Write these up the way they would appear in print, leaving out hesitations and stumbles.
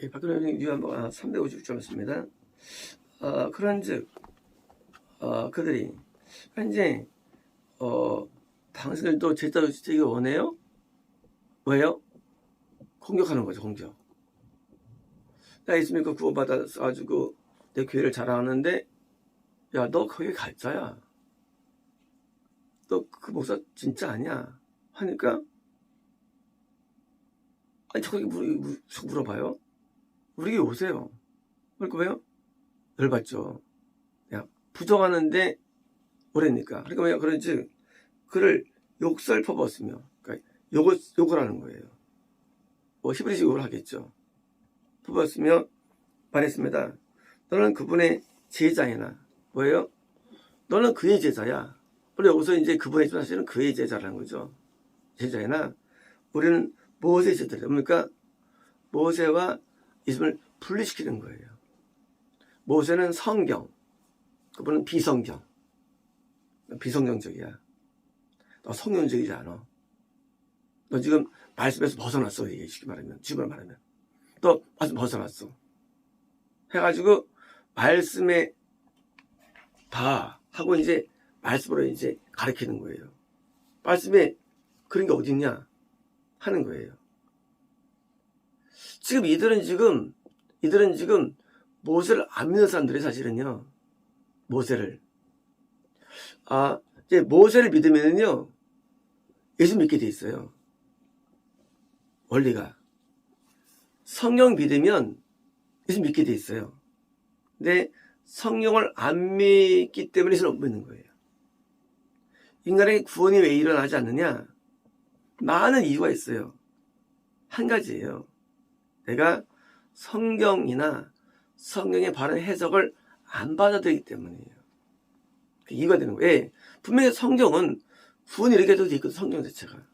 박근혜 위원과 356점이었습니다. 그런즉 그들이 현재 당신들도 제자주의지 원해요? 왜요? 공격하는 거죠. 공격. 나 있으니까 구원받아가지고 내 교회를 자랑하는데, 야, 너 거기 가짜야. 너 그 목사 진짜 아니야. 하니까, 아니, 자꾸 물어봐요. 우리 교회 오세요. 그러니까 왜요? 열받죠. 야, 부정하는데 뭐랬니까? 그러니까 왜 그런지 그를 욕설 퍼부었으며, 그러니까 욕을 하는 거예요. 뭐 히브리식 욕을 하겠죠. 퍼부었으며 말했습니다. 너는 그분의 제자이나 뭐예요? 너는 그의 제자야. 우리 여기서 이제 그분의 사실은 그의 제자라는 거죠. 제자이나 우리는 모세의 제자들. 그러니까 모세와 예수님을 분리시키는 거예요. 모세는 성경, 그분은 비성경. 비성경적이야. 너 성경적이지 않아. 너 지금 말씀에서 벗어났어. 얘기해주기 말하면, 지금 말하면. 너 말씀 벗어났어. 해가지고 말씀에 봐 하고 이제 말씀으로 이제 가르치는 거예요. 말씀에 그런 게 어딨냐 하는 거예요. 지금 이들은 지금 모세를 안 믿는 사람들이 사실은요. 모세를 이제 모세를 믿으면요 예수 믿게 돼 있어요. 원리가 성경 믿으면 예수 믿게 돼 있어요. 근데 성경을 안 믿기 때문에 예수를 못 믿는 거예요. 인간의 구원이 왜 일어나지 않느냐? 많은 이유가 있어요. 한 가지예요. 내가 성경이나 성경의 바른 해석을 안 받아들이기 때문이에요. 그 이유가 되는 거예요. 왜? 분명히 성경은 구원이 이렇게 되어 있거든, 성경 자체가.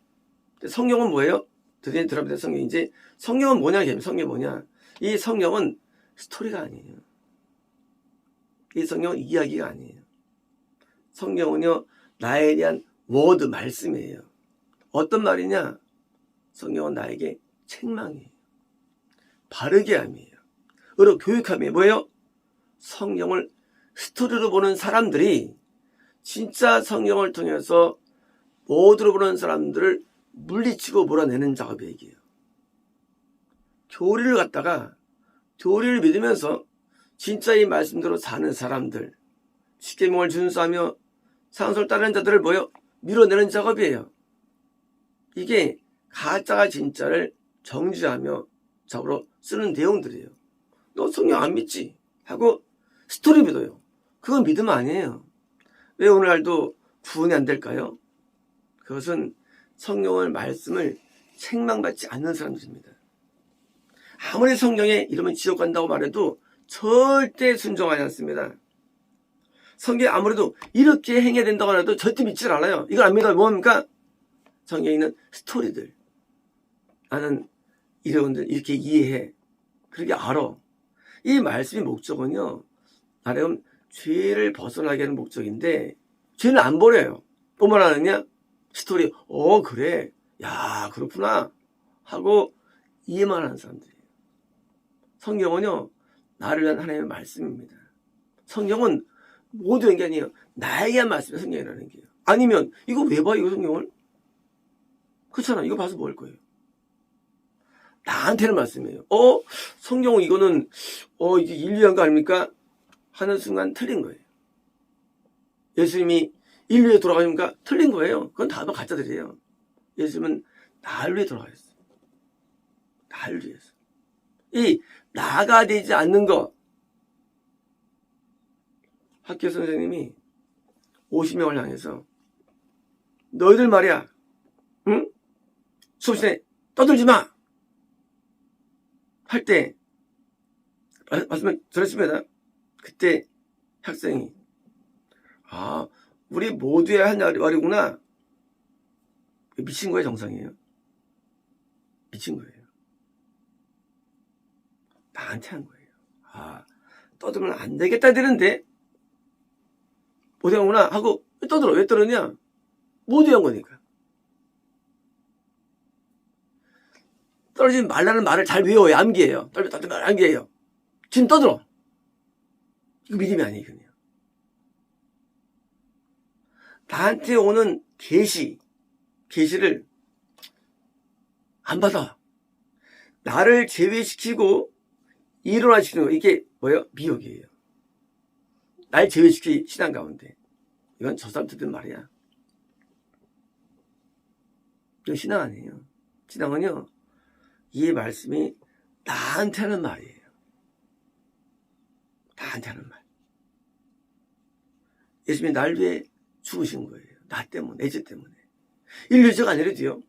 근데 성경은 뭐예요? 드디어 들어보면 성경인지, 성경은 뭐냐, 성경이 뭐냐? 이 성경은 스토리가 아니에요. 이 성경은 이야기가 아니에요. 성경은요, 나에 대한 워드, 말씀이에요. 어떤 말이냐? 성경은 나에게 책망이에요. 바르게 함이에요. 그리고 교육함이에요. 뭐예요? 성경을 스토리로 보는 사람들이 진짜 성경을 통해서 워드로 보는 사람들을 물리치고 몰아내는 작업이 얘기예요. 교리를 믿으면서 진짜 이 말씀대로 사는 사람들, 십계명을 준수하며 상소를 따르는 자들을 밀어내는 작업이에요. 이게 가짜가 진짜를 정지하며 작업으로 쓰는 내용들이에요. 너 성경 안 믿지? 하고 스토리 믿어요. 그건 믿음 아니에요. 왜 오늘날도 구원이 안 될까요? 그것은 성경의 말씀을 책망받지 않는 사람들입니다. 아무리 성경에 이러면 지옥 간다고 말해도 절대 순종하지 않습니다. 성경에 아무래도 이렇게 행해야 된다고 해도 절대 믿질 않아요. 이걸 안 믿어요. 뭡니까? 성경에 있는 스토리들. 나는 이런들 이렇게 이해해. 그렇게 알아. 이 말씀의 목적은요. 나름 죄를 벗어나게 하는 목적인데 죄는 안 버려요. 뭐만 하느냐? 스토리. 그래. 야, 그렇구나. 하고 이해만 하는 사람들이에요. 성경은요. 나를 위한 하나님의 말씀입니다. 성경은 모두인 게 아니에요. 나에게 한 말씀이 성경이라는 게요. 아니면 이거 왜 봐? 이거 성경을? 그렇잖아. 이거 봐서 뭐 할 거예요? 나한테는 말씀이에요. 성경은 이거는 이게 인류한 거 아닙니까? 하는 순간 틀린 거예요. 예수님이 인류에 돌아가니까 틀린 거예요. 그건 다 가짜들이에요. 예수님은 나를 위해 돌아가셨어요. 나를 위해서. 이 나가 되지 않는 거. 학교 선생님이 50명을 향해서 너희들 말이야. 응? 수업 시간에 떠들지 마. 할 때 말씀을 들었습니다. 그때 학생이 우리 모두의 한 말이구나. 미친 거예요, 정상이에요. 미친 거예요. 나한테 한 거예요. 떠들면 안 되겠다 되는데 못해가구나 하고 떠들어. 왜 떠드냐? 모두 한 거니까. 떨어지지 말라는 말을 잘 외워요. 암기해요. 떨어지지 말라 암기해요. 지금 떠들어. 이거 믿음이 아니에요. 이거는요. 나한테 오는 계시를 안 받아. 나를 제외시키고 일어나시키는 거. 이게 뭐예요? 미혹이에요. 날 제외시키 신앙 가운데. 이건 저 사람 듣는 말이야. 이건 신앙 아니에요. 신앙은요, 이 말씀이 나한테 하는 말이에요. 나한테 하는 말. 예수님이 날 위해 죽으신 거예요. 나 때문에, 내 죄 때문에. 인류 죄가 아니라도요.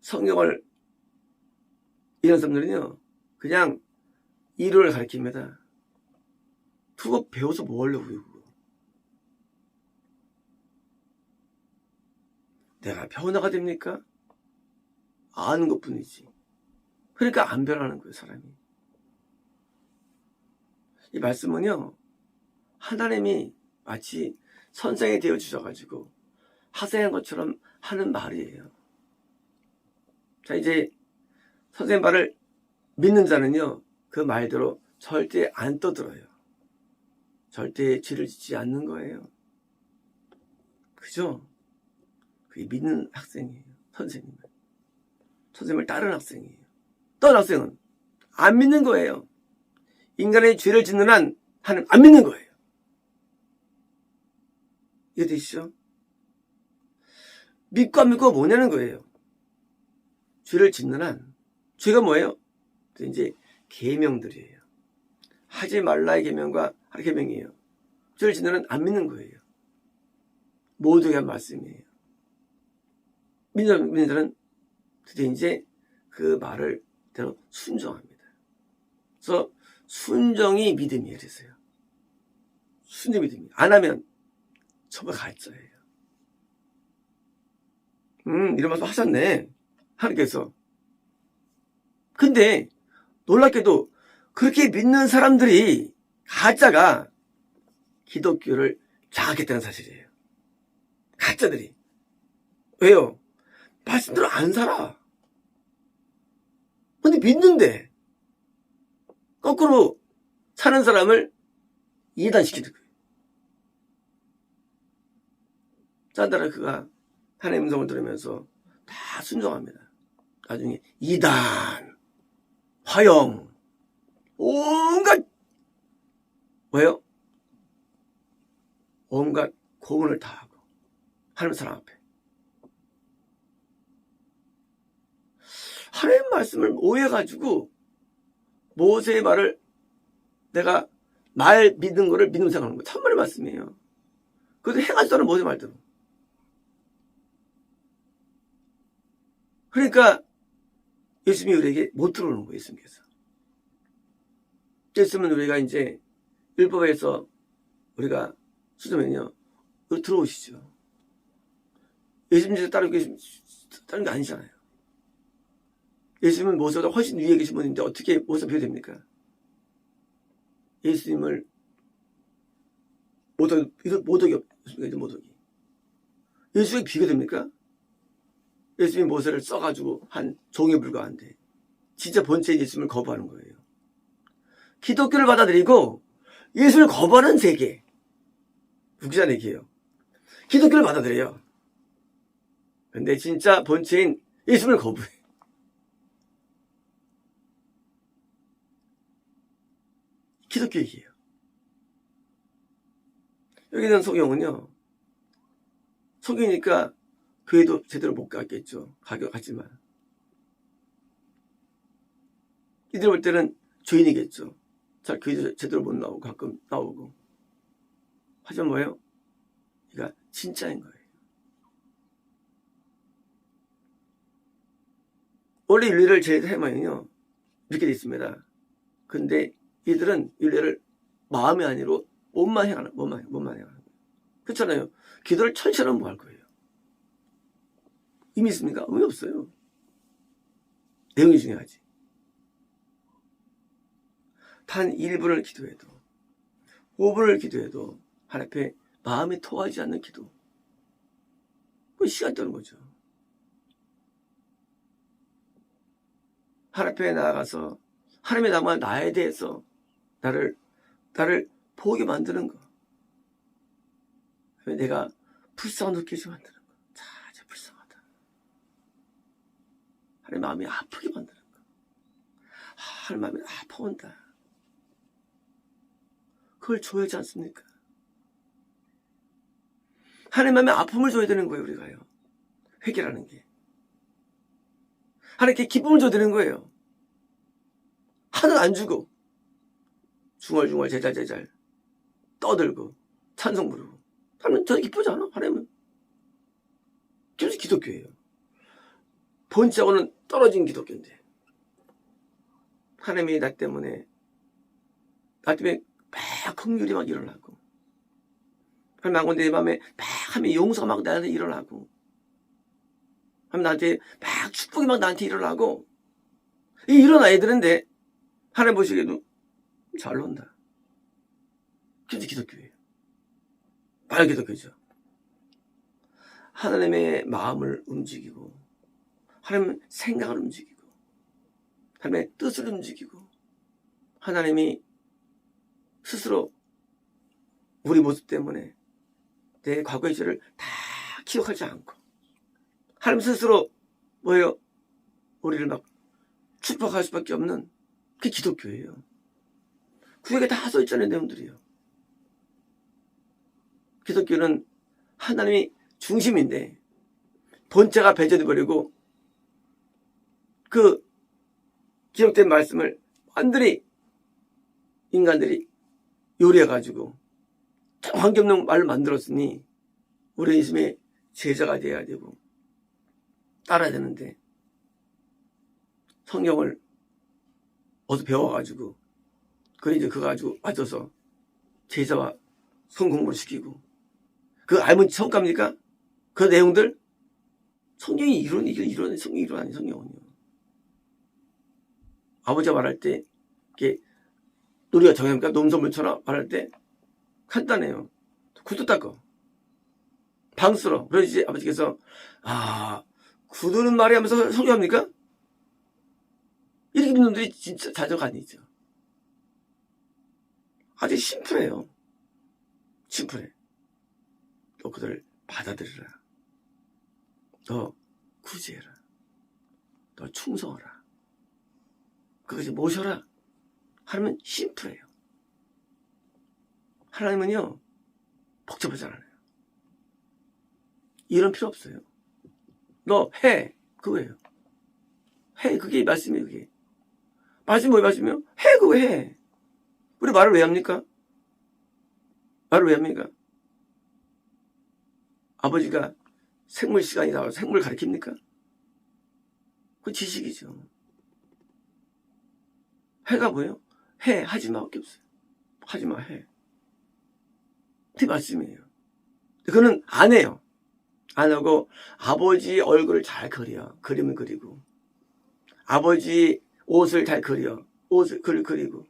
성경을 이런 사람들은요, 그냥 이론을 가르칩니다. 그거 배워서 뭐 하려고요? 내가 변화가 됩니까? 아는 것뿐이지. 그러니까 안 변하는 거예요, 사람이. 이 말씀은요, 하나님이 마치 선생이 되어 주셔가지고 하생한 것처럼 하는 말이에요. 자, 이제 선생님 말을 믿는 자는요, 그 말대로 절대 안 떠들어요. 절대 죄를 짓지 않는 거예요. 그죠? 그게 믿는 학생이에요. 선생님을 따르는 학생이에요. 떤 학생은 안 믿는 거예요. 인간의 죄를 짓는 한 하나님 안 믿는 거예요. 이해되시죠? 믿고 안 믿고가 뭐냐는 거예요. 죄를 짓는 한 죄가 뭐예요? 이제 계명들이에요. 하지 말라의 계명과 하나의 계명이에요. 죄를 짓는 한 안 믿는 거예요. 모두에게 한 말씀이에요. 믿는 자는 드디어 이제 그 말을 대로 순종합니다. 그래서 순종이 믿음이에요. 그래서요. 순종이 믿음이에요. 안 하면 정말 가짜예요. 이런 말씀 하셨네. 하나님께서. 근데 놀랍게도 그렇게 믿는 사람들이 가짜가 기독교를 장악했다는 사실이에요. 가짜들이. 왜요? 말씀대로 안 살아. 근데 믿는데 거꾸로 사는 사람을 이단시키는 거예요. 짠다라 그가 하나님의 음성을 들으면서 다 순종합니다. 나중에 이단, 화영, 온갖 뭐예요? 온갖 고문을 다 하고 하나님 사람 앞에 하나님 말씀을 오해해가지고 모세의 말을 내가 말 믿는 거를 믿음 생각하는 거예요. 참말의 말씀이에요. 그래도 행하지도 않은 모세 말대로. 그러니까 예수님이 우리에게 못 들어오는 거예요. 예수님께서. 예수님은 우리가 이제 율법에서 우리가 수도면요 들어오시죠. 예수님께서 따르는 게 아니잖아요. 예수님은 모세보다 훨씬 위에 계신 분인데 어떻게 모세가 비교됩니까? 예수님을 모독이 없습니까? 모독이. 예수님이 비교됩니까? 예수님이 모세를 써가지고 한 종에 불과한데 진짜 본체인 예수님을 거부하는 거예요. 기독교를 받아들이고 예수님을 거부하는 세계. 웃기자는 얘기예요. 기독교를 받아들여요. 근데 진짜 본체인 예수님을 거부해. 기독교 얘기예요. 여기 있는 소경은요. 속이니까 교회도 제대로 못 갔겠죠. 갔지만. 이들 볼 때는 죄인이겠죠. 잘 교회도 제대로 못 나오고 가끔 나오고. 하지만 뭐예요? 그러니까 진짜인 거예요. 원래 윤리를 제외하면요. 이렇게 돼 있습니다. 근데 이들은 윤리를 마음이 아니라 몸만 행하는 거예요. 그렇잖아요. 기도를 천시하면 뭐 할 거예요? 의미 있습니까? 의미 없어요. 내용이 중요하지. 단 1분을 기도해도 5분을 기도해도 하나님 앞에 마음이 토하지 않는 기도. 그 시간 떠는 거죠. 하나님 앞에 나아가서 하나님의 나무와 나에 대해서 나를 보게 만드는 거. 내가 불쌍한 느끼게 만드는 거. 자, 이제 불쌍하다. 하나님 마음이 아프게 만드는 거. 하나님 마음이 아파온다. 그걸 줘야 하지 않습니까? 하나님 마음에 아픔을 줘야 되는 거예요, 우리가요. 회개라는 게. 하나님께 기쁨을 줘야 되는 거예요. 하나도 안 주고 중얼중얼 제잘 떠들고 찬송 부르고 하나님 저는 기쁘지 않아? 하나님은 그래서 기독교예요. 본질하고는 떨어진 기독교인데 하나님이 나 때문에 막 긍휼이 막 일어나고 하나님 내 마음에 막 하면 용서가 막 나한테 일어나고 하면 나한테 막 축복이 막 나한테 일어나고 일어나야 되는데 하나님 보시기에도 잘 논다. 그게 기독교예요. 바로 기독교죠. 하나님의 마음을 움직이고 하나님의 생각을 움직이고 하나님의 뜻을 움직이고 하나님이 스스로 우리 모습 때문에 내 과거의 죄를 다 기억하지 않고 하나님 스스로 뭐예요? 우리를 막 축복할 수밖에 없는 그게 기독교예요. 구약에 다 써있잖아요, 내용들이요. 기독교는 하나님이 중심인데 본체가 배제돼버리고 그 기록된 말씀을 완전히 인간들이 요리해가지고 관계없는 말을 만들었으니 우리 예수님의 제자가 되어야 되고 따라야 되는데 성경을 어디서 배워가지고 그걸 이제 그거 가지고 맞춰서 제자와 성공부를 시키고 그거 알면 성갑니까? 그 내용들 성경이 이런 성경이 이런 아니 성경은요. 아버지가 말할 때 이렇게 우리가 정형과 논소문처럼 말할 때 간단해요. 구두 닦어. 방스러. 그러지 아버지께서 구두는 말이 하면서 성경합니까? 이렇게 믿는 놈들이 진짜 자녀가 아니죠. 아주 심플해요. 심플해. 너 그들 받아들이라. 너 구제해라. 너 충성하라. 그것이 모셔라. 하나님은 심플해요. 하나님은요 복잡하지 않아요. 이런 필요 없어요. 너 해. 그거예요. 해. 그게 말씀이에요. 그게. 말씀이 뭐예요? 말씀이요? 해. 그거 해. 우리 말을 왜 합니까? 말을 왜 합니까? 아버지가 생물 시간이 나와서 생물 가르칩니까? 그 지식이죠. 해가 뭐예요? 해. 하지마밖에 없어요. 하지마. 해. 그게 말씀이에요. 그거는 안 해요. 안 하고 아버지 얼굴을 잘 그려. 그림을 그리고 아버지 옷을 잘 그려. 옷을 그리고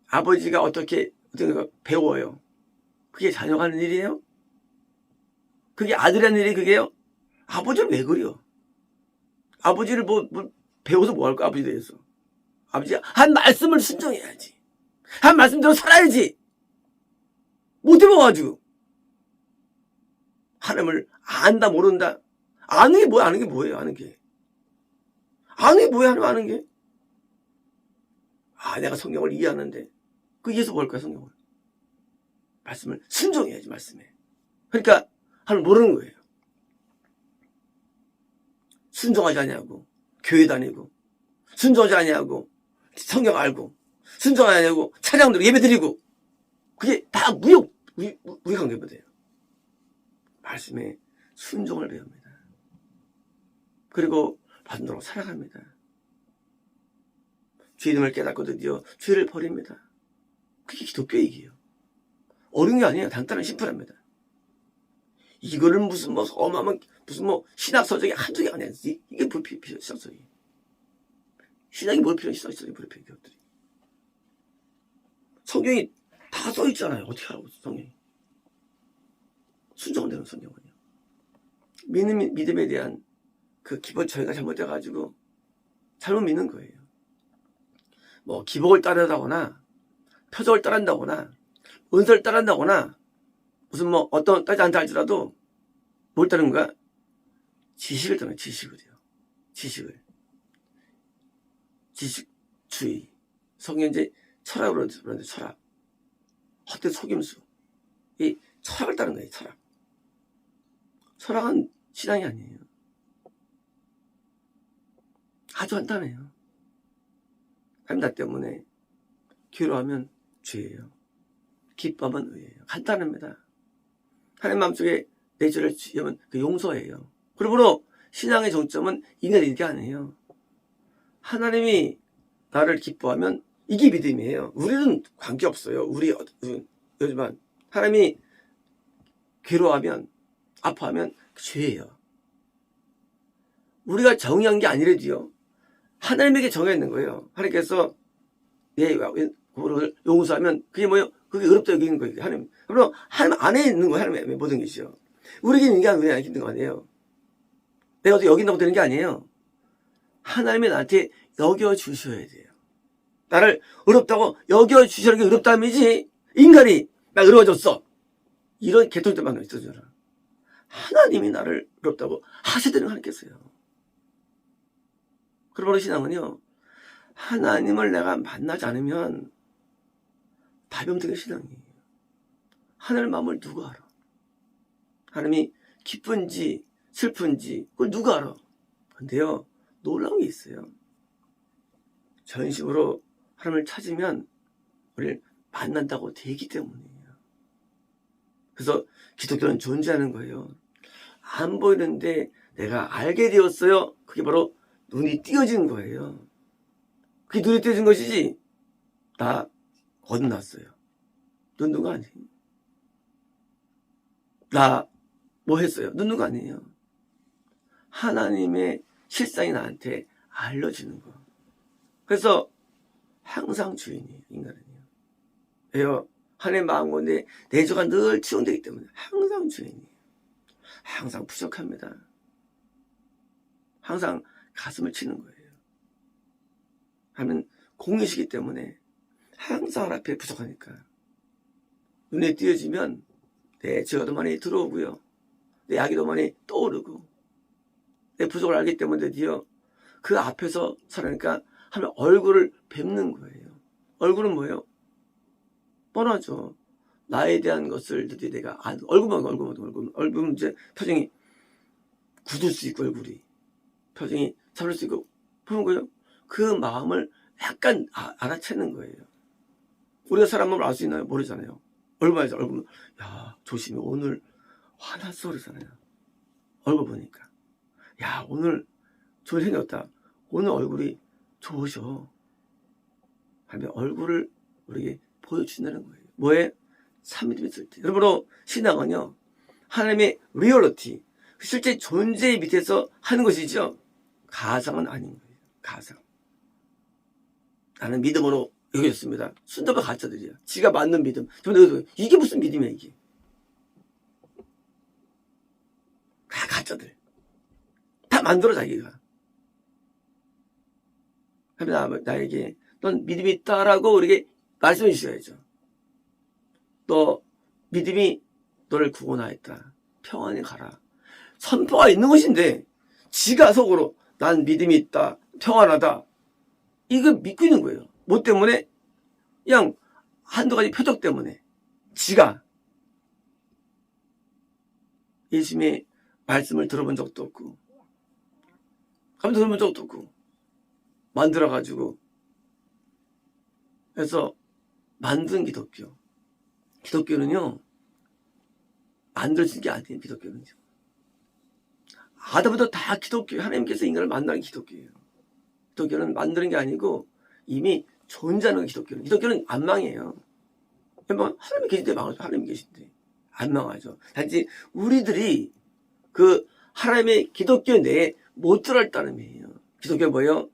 아버지가 어떻게 배워요. 그게 자녀가 하는 일이에요? 그게 아들이 하는 일이 그게요? 아버지를 왜 그려? 아버지를 뭐 배워서 뭐 할 거야? 아버지에 대해서. 아버지가 한 말씀을 순종해야지. 한 말씀대로 살아야지. 못 해봐가지고. 하나님을 안다 모른다. 아는 게 뭐야? 아는 게 뭐예요? 아는 게. 아는 게 뭐야? 하나님 아는 게. 내가 성경을 이해하는데 그 이해해서 뭘 거야? 성경을. 말씀을 순종해야지. 말씀에. 그러니까 하나님 모르는 거예요. 순종하지 않냐고 교회 다니고 순종하지 않냐고 성경 알고 순종하지 않냐고 찬양 드리고 예배 드리고 그게 다 우리 관계보다요. 말씀에 순종을 배웁니다. 그리고 받는 살아갑니다. 주님을 깨닫고 드디어 죄를 버립니다. 그게 기독교의 얘기예요. 어려운 게 아니에요. 간단한 심플합니다. 이거를 무슨 어마어마한 무슨 신학서적이 한두 개가 아니야. 이게 뭘 필요 신학서적이. 신학이 뭘 필요 신학서적이 뭘 필요 것들이. 성경이 다 써있잖아요. 어떻게 하라고 성경이. 순종되는 성경은요. 믿음에 대한 그 기본 저희가 잘못돼가지고 잘못 믿는 거예요. 뭐 기복을 따르다거나 표적을 따른다거나 은사를 따른다거나 무슨 뭐 어떤 따지 않다 할지라도 뭘 따르는 거야? 지식을 따르는 지식을요. 지식주의. 성경 이제 철학으로 그러는데 철학. 헛된 속임수. 이 철학을 따르는 거예요. 철학. 철학은 신앙이 아니에요. 아주 간단해요. 하나님 나 때문에 괴로워하면 죄예요. 기뻐하면 의예요. 간단합니다. 하나님 마음속에 내 죄를 지으면 그 용서예요. 그러므로 신앙의 정점은 인간이 게 아니에요. 하나님이 나를 기뻐하면 이게 믿음이에요. 우리는 관계없어요. 요즘은 하나님이 괴로워하면 아파하면 죄예요. 우리가 정의한 게 아니래도요. 하나님에게 정해있는 거예요. 하나님께서 내 고를 용서하면 그게 뭐예요? 그게 어렵다 여기는 거예요. 하나님. 그럼 하나님 안에 있는 거예요. 하나님의 모든 것이요. 우리에게 있는 게 우리 안에 있는 거 아니에요. 내가 어떻게 여긴다고 되는 게 아니에요. 하나님이 나한테 여겨주셔야 돼요. 나를 어렵다고 여겨주시는 게 어렵다면이지 인간이 나 어려워졌어. 이런 개통들만 있어줘라. 하나님이 나를 어렵다고 하셔야 되는 거 하나님께서요. 그러므로 신앙은요. 하나님을 내가 만나지 않으면 답이 없는 게 신앙이에요. 하나님 마음을 누가 알아? 하나님이 기쁜지 슬픈지 그걸 누가 알아? 근데요. 놀라운 게 있어요. 전심으로 하나님을 찾으면 우리를 만난다고 되기 때문이에요. 그래서 기독교는 존재하는 거예요. 안 보이는데 내가 알게 되었어요. 그게 바로 눈이 띄어진 거예요. 그게 눈이 띄어진 것이지 나 거듭났어요. 눈 거 아니에요. 나 뭐 했어요? 눈 거 아니에요. 하나님의 실상이 나한테 알려지는 거. 그래서 항상 주인이에요. 인간은요. 왜요? 하나님의 마음과 내 죄가 늘 치운되기 때문에 항상 주인이에요. 항상 부족합니다. 항상 가슴을 치는 거예요. 하나님은 공이시기 때문에 항상 하나님 앞에 부족하니까 눈에 띄어지면 내 죄가 더 많이 들어오고요. 내 악이 더 많이 떠오르고 내 부족을 알기 때문에 드디어 그 앞에서 살아니까 하나님 얼굴을 뵙는 거예요. 얼굴은 뭐예요? 뻔하죠. 나에 대한 것을 드디어 내가 얼굴은 이제 표정이 굳을 수 있고 얼굴이 표정이 잡을 수 있고 보는 거예요. 그 마음을 약간 알아채는 거예요. 우리가 사람 마음을 알 수 있나요? 모르잖아요. 얼굴만 해서 얼굴 야 조심히 오늘 화났어 그러잖아요. 얼굴 보니까 야 오늘 좋은 생겼다. 오늘 얼굴이 좋으셔. 하면 얼굴을 우리에게 보여준다는 거예요. 뭐에? 참믿음이 있을 때. 여러분 신앙은요. 하나님의 리얼리티 실제 존재 밑에서 하는 것이죠. 가상은 아닌 거예요. 가상. 나는 믿음으로 여겼습니다. 순전한 가짜들이야. 지가 맞는 믿음. 이게 무슨 믿음이야 이게. 다 가짜들. 다 만들어 자기가. 나에게 넌 믿음이 있다라고 우리에게 말씀해 주셔야죠. 너 믿음이 너를 구원하였다. 평안히 가라. 선포가 있는 것인데 지가 속으로 난 믿음이 있다. 평안하다. 이거 믿고 있는 거예요. 뭐 때문에? 그냥 한두 가지 표적 때문에. 지가 예수님의 말씀을 들어본 적도 없고 감도 들어본 적도 없고 만들어가지고 그래서 만든 기독교. 기독교는요 만들어진 게 아니에요. 기독교는요 아담부터 다 기독교. 하나님께서 인간을 만나는 기독교예요. 기독교는 만드는 게 아니고 이미 존재하는 기독교는. 기독교는 안 망해요. 하나님이 계신데 망하죠. 하나님이 계신데 안 망하죠. 단지 우리들이 그 하나님의 기독교 내에 못 들어갈 따름이에요. 기독교는 뭐예요?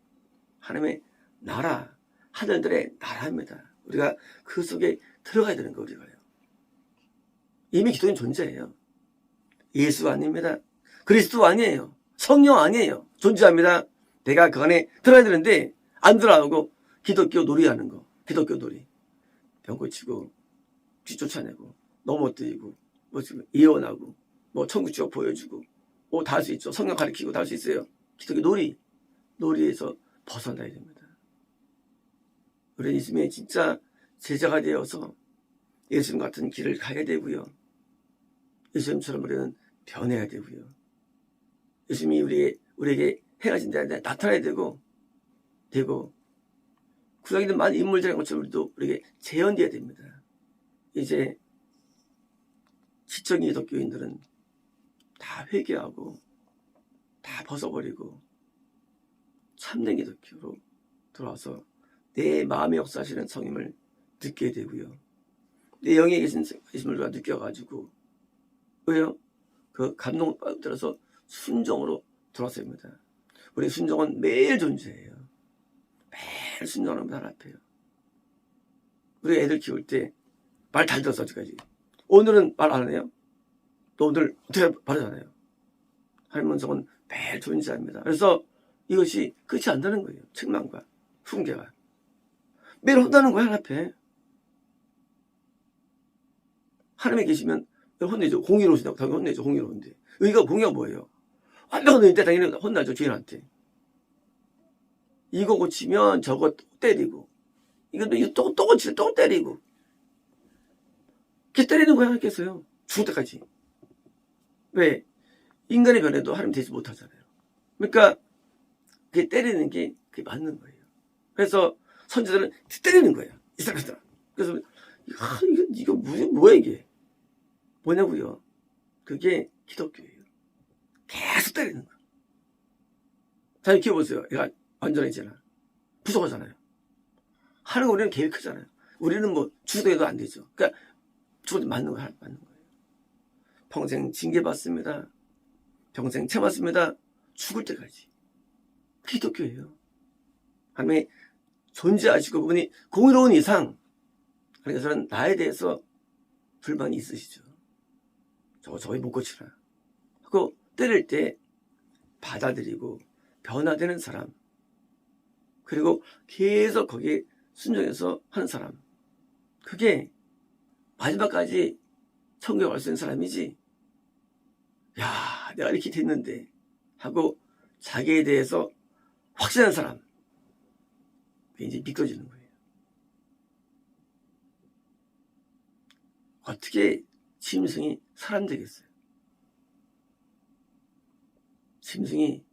하나님의 나라, 하늘들의 나라입니다. 우리가 그 속에 들어가야 되는 거 우리가요. 이미 기독교는 존재해요. 예수 아닙니다. 그리스도 아니에요. 성령 아니에요. 존재합니다. 내가 그 안에 들어야 되는데 안 들어가고 기독교 놀이하는 거. 기독교 놀이. 병고치고 뒤쫓아내고 넘어뜨리고 뭐 지금 예언하고 뭐 천국 지옥 보여주고 뭐 다 할 수 있죠. 성경 가르치고 다 할 수 있어요. 기독교 놀이에서 벗어나야 됩니다. 우리 예수님의 진짜 제자가 되어서 예수님 같은 길을 가야 되고요. 예수님처럼 우리는 변해야 되고요. 예수님이 우리에게 행하신 데 나타나야 되고 구약에 있는 많은 인물들의 것처럼 우리에게 재현돼야 됩니다. 이제 지적인 기독교인들은 다 회개하고 다 벗어버리고 참된 기독교로 돌아와서 내 마음에 역사하시는 성임을 느끼게 되고요. 내 영에 계심을 우리가 느껴가지고 왜요? 그 감동을 받들어서 순종으로 돌아서야 합니다. 우리 순종은 매일 존재해요. 매일 순종하는 하나님 앞에요. 우리 애들 키울 때 말 잘 들었어 아직까지. 오늘은 말 안 해요? 또 오늘 어떻게 바르잖아요. 하나님 은성은 매일 존재합니다. 그래서 이것이 끝이 안 되는 거예요. 책망과 훈계가 매일 혼나는 거야 하나님 앞에. 하나님이 계시면 혼내죠. 공의로우시다고 당연히 혼내죠. 공의로운데 공의가 뭐예요? 완벽한 의인데 당연히 혼나죠. 주인한테. 이거 고치면 저거 또 때리고 이거 또 고치면 또 때리고 이렇게 때리는 거야 하나님께서요. 죽을 때까지. 왜? 인간의 변해도 하나님 되지 못하잖아요. 그러니까 그게 때리는 게 그게 맞는 거예요. 그래서 선지자들은 때리는 거예요. 이 사람들. 그래서 이거 뭐야 이게? 뭐냐고요? 그게 기독교예요. 계속 때리는 거야. 잘 키워보세요. 얘가 완전해지잖아. 부족하잖아요. 하는 우리는 계획 크잖아요. 우리는 뭐 주도해도 안 되죠. 그러니까 주도 맞는 거예요. 평생 징계받습니다. 평생 참았습니다. 죽을 때까지. 기독교예요. 하나님이 존재하시고 그분이 공의로운 이상 그래서는 나에 대해서 불만이 있으시죠. 저거 못 고치라 하고 때릴 때 받아들이고 변화되는 사람 그리고 계속 거기에 순종해서 하는 사람 그게 마지막까지 천국에 갈 수 있는 사람이지. 야 내가 이렇게 됐는데 하고 자기에 대해서 확신하는 사람 이제 믿겨지는 거예요. 어떻게 짐승이 사람 되겠어요? 짐승이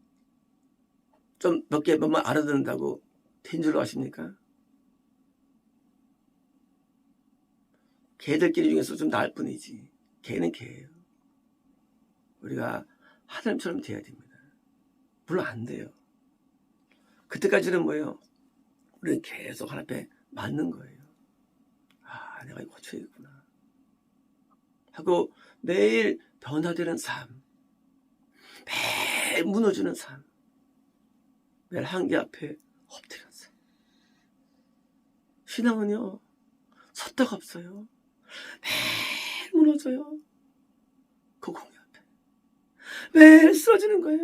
좀 몇 개만 알아듣는다고 된 줄로 아십니까? 개들끼리 중에서 좀 나을 뿐이지 개는 개예요. 우리가 하나님처럼 돼야 됩니다. 물론 안 돼요. 그때까지는 뭐예요? 우리는 계속 하나님 앞에 맞는 거예요. 아 내가 이거 고쳐야겠구나 하고 매일 변화되는 삶 매일 무너지는 삶 매일 한계 앞에 엎드리는 삶 신앙은요 섰다가 없어요. 매일 무너져요. 그 공의 앞에 매일 쓰러지는 거예요.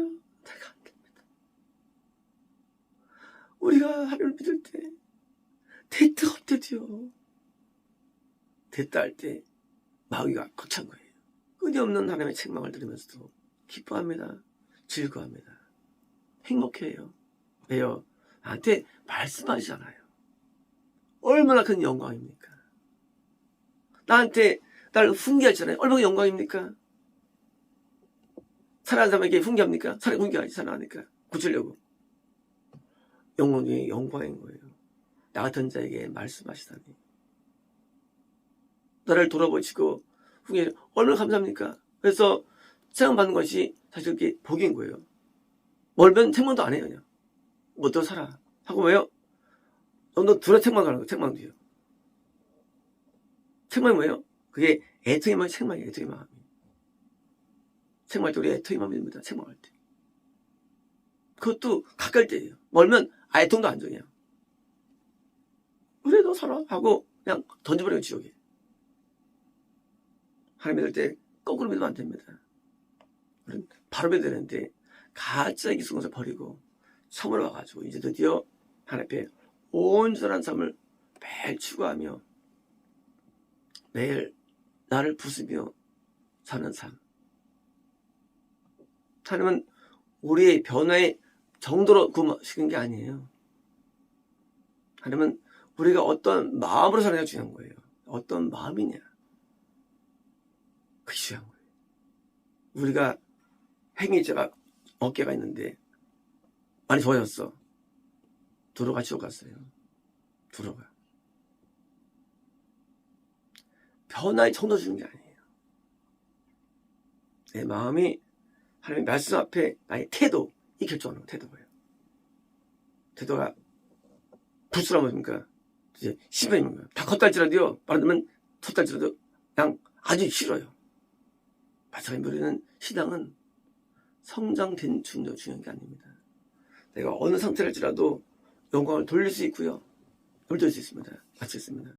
내가 안 됩니다. 우리가 하나님을 믿을 때 됐다 없대도요. 됐다 할 때 마귀가 거찬 거예요. 끊임없는 하나님의 책망을 들으면서도 기뻐합니다. 즐거워합니다. 행복해요. 왜요? 나한테 말씀하시잖아요. 얼마나 큰 영광입니까? 나한테 나를 훈계하시잖아요. 얼마나 영광입니까? 사랑하는 사람에게 훈계합니까? 훈계하지 사랑하니까 고치려고. 영광 중에 영광인 거예요. 나 같은 자에게 말씀하시다니. 나를 돌아보시고 훈계 얼마나 감사합니까? 그래서 책망받는 것이 사실 그게 복인 거예요. 멀면 책망도 안 해요. 그냥 못 들어 살아 하고 왜요? 너 들어 책망하는 거 책망 뒤요. 책망이 뭐예요? 그게 애통의 마음이 책망이에요. 애통의 마음이. 책망할 때 우리 애통의 마음입니다. 책망할 때. 그것도 가까울 때예요. 멀면 애통도 안 정해요. 그래 너 살아 하고 그냥 던져버려요 지옥에. 하나님 믿을 때 거꾸로 믿으면 안 됩니다. 우리는 바로 믿어야 되는데 가짜 기승것을 버리고 섬으로 와가지고 이제 드디어 하나님 앞에 온전한 삶을 매일 추구하며 매일 나를 부수며 사는 삶. 하나님은 우리의 변화의 정도로 구분시킨 게 아니에요. 하나님은 우리가 어떤 마음으로 사느냐가 중요한 거예요. 어떤 마음이냐. 그게 중요한 거예요. 우리가 행위자가 어깨가 있는데 많이 좋아졌어. 두루가 지옥 갔어요. 두루가. 변화의 정도 주는 게 아니에요. 내 마음이 하나님의 말씀 앞에 나의 태도, 이 결정하는 태도예요. 태도가 불순하니까 이제 심판입니다. 다 컸달지라도요. 말하자면 컸달지라도 그냥 아주 싫어요. 마찬가지로 우리는 신앙은 성장된 중요한 게 아닙니다. 내가 어느 상태랄지라도 영광을 돌릴 수 있고요. 돌릴 수 있습니다. 마치겠습니다.